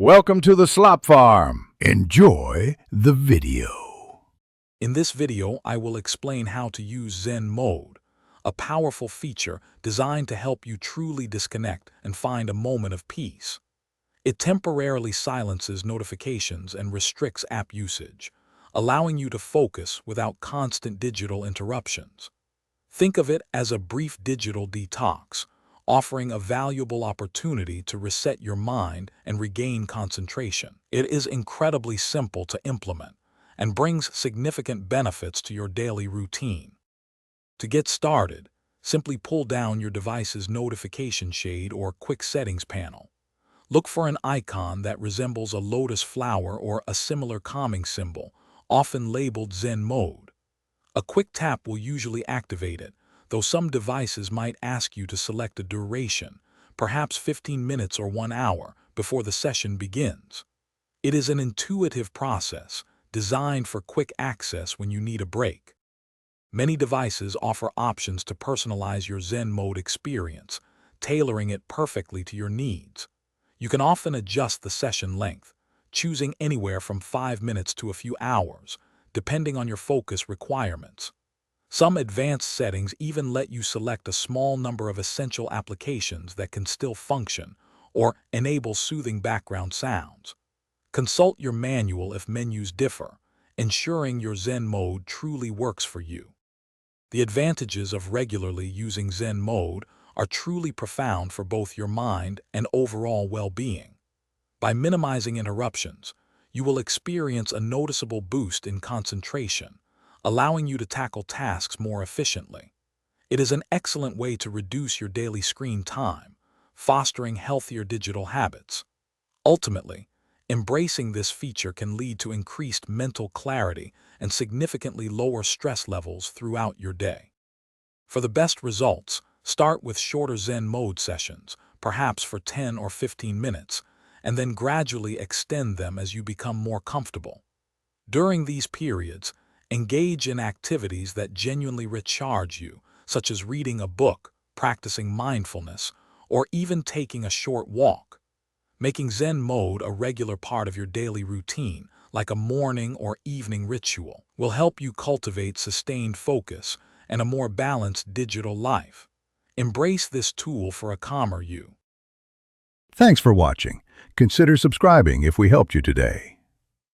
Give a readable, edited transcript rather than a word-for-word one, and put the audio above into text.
Welcome to the Slop Farm. Enjoy the video. In this video, I will explain how to use Zen Mode, a powerful feature designed to help you truly disconnect and find a moment of peace. It temporarily silences notifications and restricts app usage, allowing you to focus without constant digital interruptions. Think of it as a brief digital detox, offering a valuable opportunity to reset your mind and regain concentration. It is incredibly simple to implement and brings significant benefits to your daily routine. To get started, simply pull down your device's notification shade or quick settings panel. Look for an icon that resembles a lotus flower or a similar calming symbol, often labeled Zen Mode. A quick tap will usually activate it, though some devices might ask you to select a duration, perhaps 15 minutes or 1 hour, before the session begins. It is an intuitive process designed for quick access when you need a break. Many devices offer options to personalize your Zen Mode experience, tailoring it perfectly to your needs. You can often adjust the session length, choosing anywhere from 5 minutes to a few hours, depending on your focus requirements. Some advanced settings even let you select a small number of essential applications that can still function or enable soothing background sounds. Consult your manual if menus differ, ensuring your Zen Mode truly works for you. The advantages of regularly using Zen Mode are truly profound for both your mind and overall well-being. By minimizing interruptions, you will experience a noticeable boost in concentration, allowing you to tackle tasks more efficiently. It is an excellent way to reduce your daily screen time, fostering healthier digital habits. Ultimately, embracing this feature can lead to increased mental clarity and significantly lower stress levels throughout your day. For the best results, start with shorter Zen Mode sessions, perhaps for 10 or 15 minutes, and then gradually extend them as you become more comfortable. During these periods, engage in activities that genuinely recharge you, such as reading a book, practicing mindfulness, or even taking a short walk. Making Zen Mode a regular part of your daily routine, like a morning or evening ritual, will help you cultivate sustained focus and a more balanced digital life. Embrace this tool for a calmer you. Thanks for watching. Consider subscribing if we helped you today.